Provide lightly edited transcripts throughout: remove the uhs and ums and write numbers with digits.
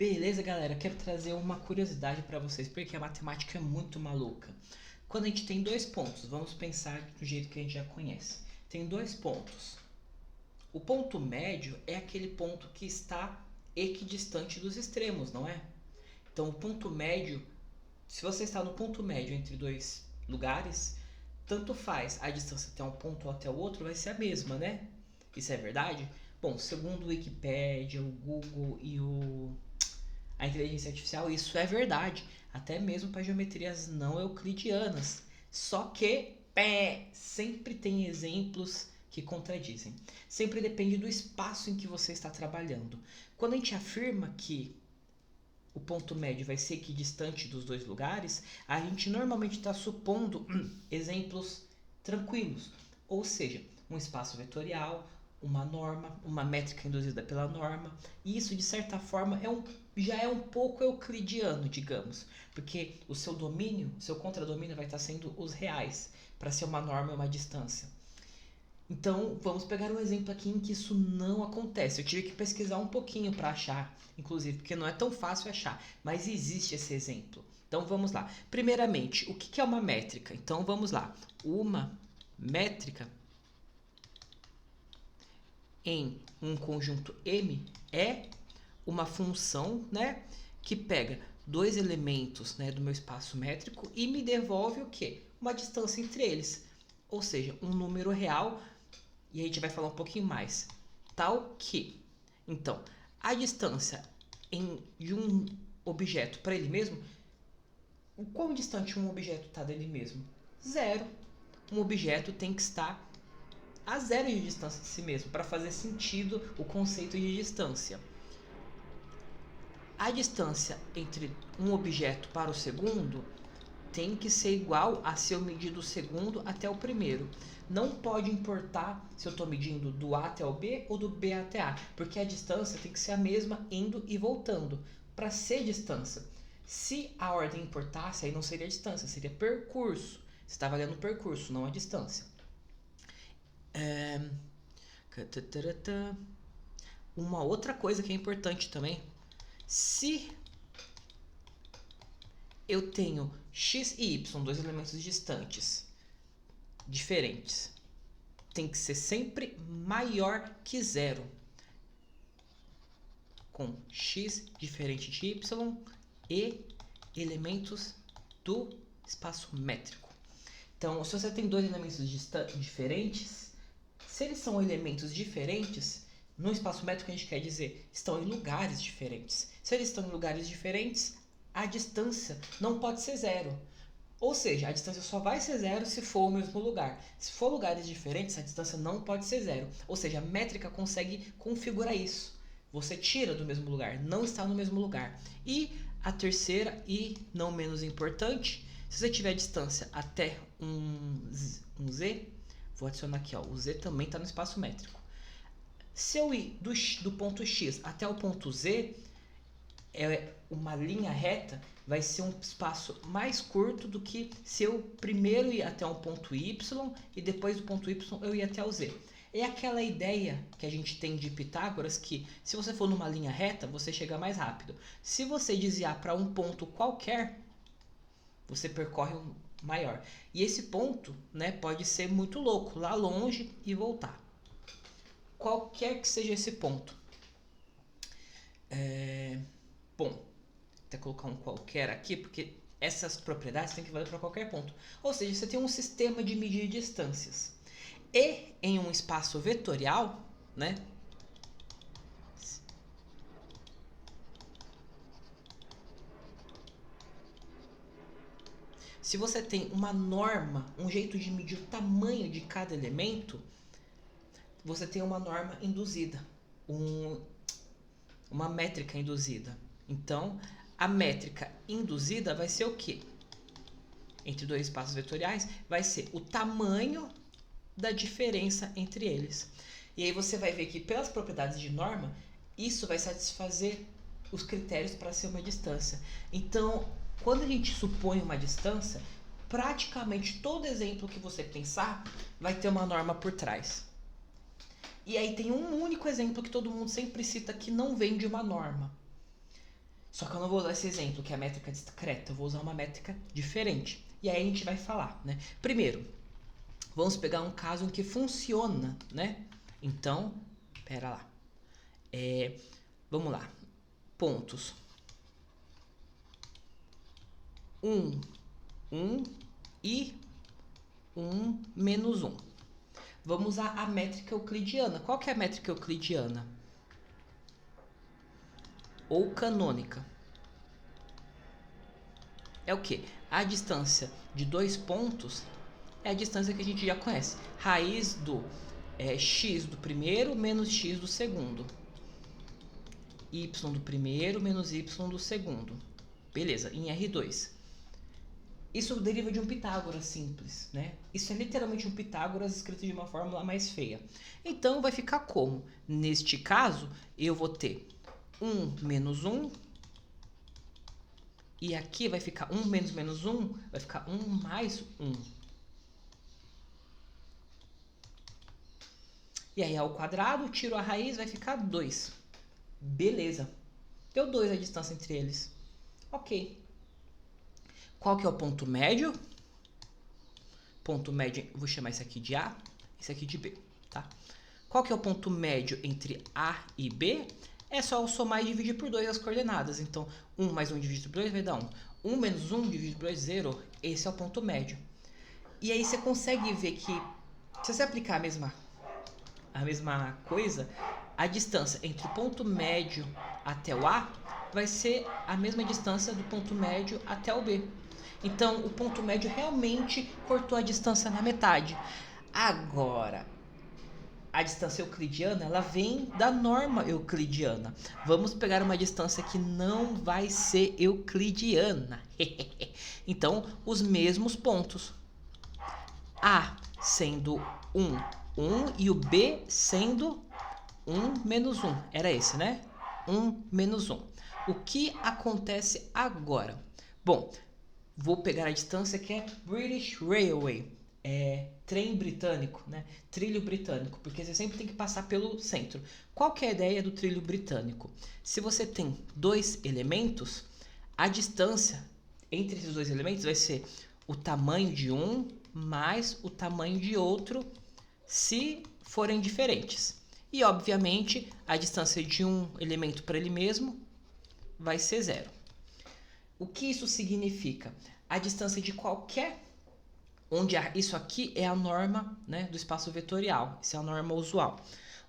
Beleza, galera? Quero trazer uma curiosidade para vocês, porque a matemática é muito maluca. Quando a gente tem dois pontos, vamos pensar do jeito que a gente já conhece. Tem dois pontos. O ponto médio é aquele ponto que está equidistante dos extremos, não é? Então, o ponto médio, se você está no ponto médio entre dois lugares, tanto faz a distância até um ponto ou até o outro vai ser a mesma, né? Isso é verdade? Bom, segundo o Wikipedia, o Google e a inteligência artificial, isso é verdade, até mesmo para geometrias não euclidianas. Só que sempre tem exemplos que contradizem. Sempre depende do espaço em que você está trabalhando. Quando a gente afirma que o ponto médio vai ser equidistante dos dois lugares, a gente normalmente está supondo exemplos tranquilos, ou seja, um espaço vetorial, uma norma, uma métrica induzida pela norma, e isso de certa forma já é um pouco euclidiano, digamos, porque o seu domínio, seu contradomínio vai estar sendo os reais, para ser uma norma e uma distância. Então, vamos pegar um exemplo aqui em que isso não acontece. Eu tive que pesquisar um pouquinho para achar, inclusive, porque não é tão fácil achar, mas existe esse exemplo. Então, vamos lá. Primeiramente, o que é uma métrica? Então, vamos lá. Uma métrica em um conjunto M é uma função, né, que pega dois elementos, né, do meu espaço métrico e me devolve o quê? Uma distância entre eles, ou seja, um número real. E a gente vai falar um pouquinho mais. Tal que, então, a distância de um objeto para ele mesmo, o quão distante um objeto está dele mesmo? Zero. Um objeto tem que estar a zero de distância de si mesmo, para fazer sentido o conceito de distância. A distância entre um objeto para o segundo tem que ser igual a se eu medir do segundo até o primeiro. Não pode importar se eu estou medindo do A até o B ou do B até A, porque a distância tem que ser a mesma indo e voltando, para ser distância. Se a ordem importasse, aí não seria distância, seria percurso. Você está avaliando o percurso, não a distância. Uma outra coisa que é importante também, se eu tenho x e y, dois elementos distantes, diferentes, tem que ser sempre maior que zero, com x diferente de y e elementos do espaço métrico. Então, se você tem dois elementos diferentes, se eles são elementos diferentes, no espaço métrico a gente quer dizer estão em lugares diferentes. Se eles estão em lugares diferentes, a distância não pode ser zero. Ou seja, a distância só vai ser zero se for o mesmo lugar. Se for lugares diferentes, a distância não pode ser zero. Ou seja, a métrica consegue configurar isso. Você tira do mesmo lugar, não está no mesmo lugar. E a terceira e não menos importante, se você tiver distância até um z, vou adicionar aqui, ó, o z também está no espaço métrico. Se eu ir do ponto x até o ponto z, é uma linha reta, vai ser um espaço mais curto do que se eu primeiro ir até um ponto y e depois do ponto y eu ir até o z. É aquela ideia que a gente tem de Pitágoras que se você for numa linha reta, você chega mais rápido. Se você desviar para um ponto qualquer, você percorre um maior. E esse ponto, né, pode ser muito louco, lá longe e voltar. Qualquer que seja esse ponto. Bom, até colocar um qualquer aqui, porque essas propriedades têm que valer para qualquer ponto. Ou seja, você tem um sistema de medir distâncias. E em um espaço vetorial, né? Se você tem uma norma, um jeito de medir o tamanho de cada elemento, você tem uma norma induzida, uma métrica induzida. Então, a métrica induzida vai ser o quê? Entre dois espaços vetoriais, vai ser o tamanho da diferença entre eles. E aí você vai ver que pelas propriedades de norma, isso vai satisfazer os critérios para ser uma distância. Então, quando a gente supõe uma distância, praticamente todo exemplo que você pensar vai ter uma norma por trás. E aí tem um único exemplo que todo mundo sempre cita que não vem de uma norma. Só que eu não vou usar esse exemplo, que é a métrica discreta. Eu vou usar uma métrica diferente. E aí a gente vai falar, né? Primeiro, vamos pegar um caso em que funciona, né? Então, pera lá. Vamos lá. Pontos. 1, 1 e 1 menos 1. Vamos usar a métrica euclidiana. Qual que é a métrica euclidiana? Ou canônica. É o quê? A distância de dois pontos é a distância que a gente já conhece. Raiz do x do primeiro menos x do segundo. Y do primeiro menos y do segundo. Beleza, em R2. Isso deriva de um Pitágoras simples, né? Isso é literalmente um Pitágoras escrito de uma fórmula mais feia. Então, vai ficar como? Neste caso, eu vou ter 1 menos 1. E aqui vai ficar 1 menos menos 1, vai ficar 1 mais 1. E aí, ao quadrado, tiro a raiz, vai ficar 2. Beleza. Deu 2 a distância entre eles. Ok. Qual que é o ponto médio? Ponto médio, vou chamar esse aqui de A, esse aqui de B, tá? Qual que é o ponto médio entre A e B? É só eu somar e dividir por 2 as coordenadas. Então, 1 mais 1 dividido por 2 vai dar 1. 1 menos 1 dividido por 2, 0. Esse é o ponto médio. E aí você consegue ver que, se você aplicar a mesma coisa, a distância entre o ponto médio até o A vai ser a mesma distância do ponto médio até o B. Então, o ponto médio realmente cortou a distância na metade. Agora, a distância euclidiana, ela vem da norma euclidiana. Vamos pegar uma distância que não vai ser euclidiana. Então, os mesmos pontos. A sendo 1, 1 e o B sendo 1 menos 1. Era esse, né? 1 menos 1. O que acontece agora? Bom, vou pegar a distância que é British Railway. Trem britânico, né? Trilho britânico, porque você sempre tem que passar pelo centro. Qual que é a ideia do trilho britânico? Se você tem dois elementos, a distância entre esses dois elementos vai ser o tamanho de um mais o tamanho de outro, se forem diferentes. E, obviamente, a distância de um elemento para ele mesmo vai ser 0. O que isso significa? A distância de qualquer... isso aqui é a norma, né, do espaço vetorial. Isso é a norma usual.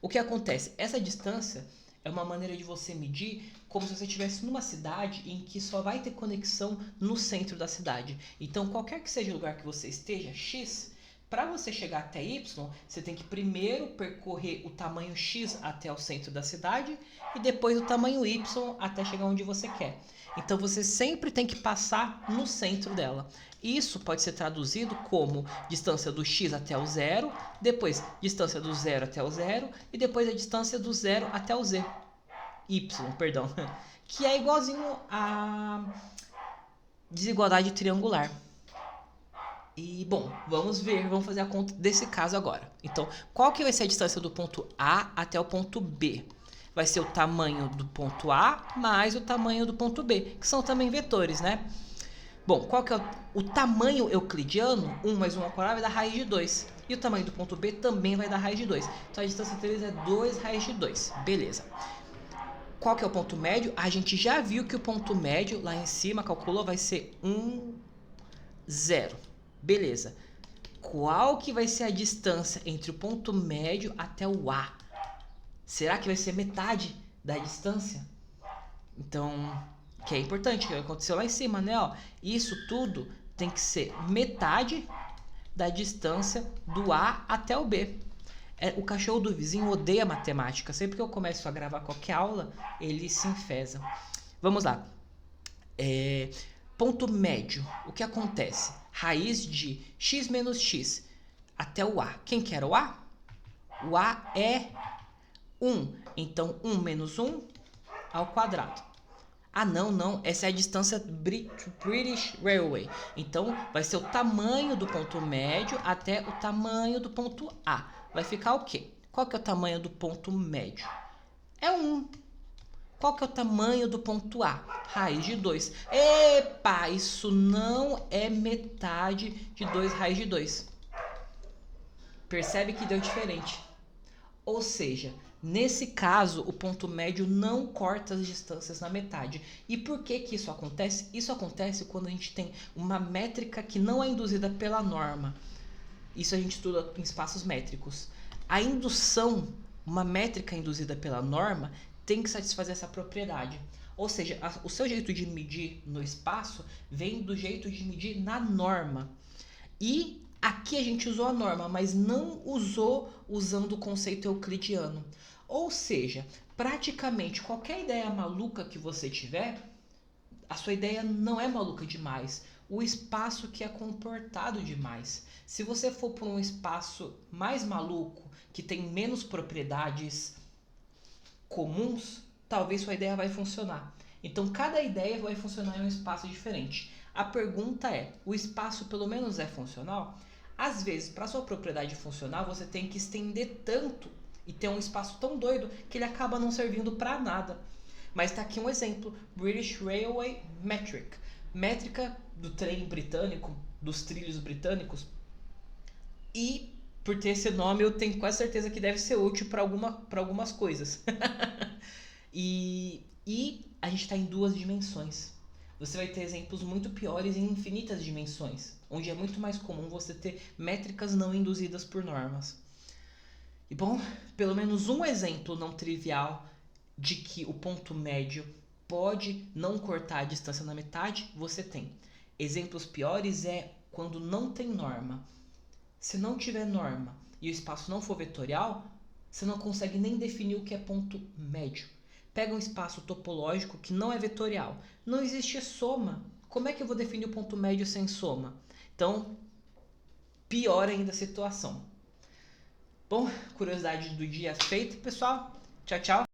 O que acontece? Essa distância é uma maneira de você medir como se você estivesse numa cidade em que só vai ter conexão no centro da cidade. Então, qualquer que seja o lugar que você esteja, x, para você chegar até y, você tem que primeiro percorrer o tamanho x até o centro da cidade e depois o tamanho y até chegar onde você quer. Então, você sempre tem que passar no centro dela. Isso pode ser traduzido como distância do x até o zero, depois distância do zero até o zero e depois a distância do zero até o z. Perdão. Que é igualzinho a desigualdade triangular. E, bom, vamos fazer a conta desse caso agora. Então, qual que vai ser a distância do ponto A até o ponto B? Vai ser o tamanho do ponto A mais o tamanho do ponto B, que são também vetores, né? Bom, qual que é o tamanho euclidiano? 1 mais 1 ao quadrado vai dar raiz de 2. E o tamanho do ponto B também vai dar raiz de 2. Então, a distância entre eles é 2 raiz de 2. Beleza. Qual que é o ponto médio? A gente já viu que o ponto médio, lá em cima, calculou, vai ser 1, 0. Beleza. Qual que vai ser a distância entre o ponto médio até o A? Será que vai ser metade da distância? Então, que é importante, que aconteceu lá em cima, né? Ó, isso tudo tem que ser metade da distância do A até o B. O cachorro do vizinho odeia matemática. Sempre que eu começo a gravar qualquer aula, ele se enfesa. Vamos lá. Ponto médio. O que acontece? Raiz de x menos x até o A. Quem que era o A? O A é 1. Então, 1 menos 1 ao quadrado. Ah, não. Essa é a distância British Railway. Então, vai ser o tamanho do ponto médio até o tamanho do ponto A. Vai ficar o quê? Qual que é o tamanho do ponto médio? É 1. Qual que é o tamanho do ponto A? Raiz de 2. Epa, isso não é metade de 2 raiz de 2. Percebe que deu diferente. Ou seja, nesse caso, o ponto médio não corta as distâncias na metade. E por que que isso acontece? Isso acontece quando a gente tem uma métrica que não é induzida pela norma. Isso a gente estuda em espaços métricos. A indução, uma métrica induzida pela norma, tem que satisfazer essa propriedade. Ou seja, o seu jeito de medir no espaço vem do jeito de medir na norma. E aqui a gente usou a norma, mas não usou usando o conceito euclidiano. Ou seja, praticamente qualquer ideia maluca que você tiver, a sua ideia não é maluca demais. O espaço que é comportado demais. Se você for por um espaço mais maluco, que tem menos propriedades comuns, talvez sua ideia vai funcionar. Então cada ideia vai funcionar em um espaço diferente. A pergunta é, o espaço pelo menos é funcional? Às vezes, para sua propriedade funcionar, você tem que estender tanto e ter um espaço tão doido que ele acaba não servindo para nada. Mas está aqui um exemplo, British Railway Metric, métrica do trem britânico, dos trilhos britânicos. E por ter esse nome, eu tenho quase certeza que deve ser útil para algumas coisas. E a gente está em 2 dimensões. Você vai ter exemplos muito piores em infinitas dimensões, onde é muito mais comum você ter métricas não induzidas por normas. E bom, pelo menos um exemplo não trivial de que o ponto médio pode não cortar a distância na metade, você tem. Exemplos piores é quando não tem norma. Se não tiver norma e o espaço não for vetorial, você não consegue nem definir o que é ponto médio. Pega um espaço topológico que não é vetorial. Não existe soma. Como é que eu vou definir o ponto médio sem soma? Então, pior ainda a situação. Bom, curiosidade do dia feita, pessoal. Tchau, tchau.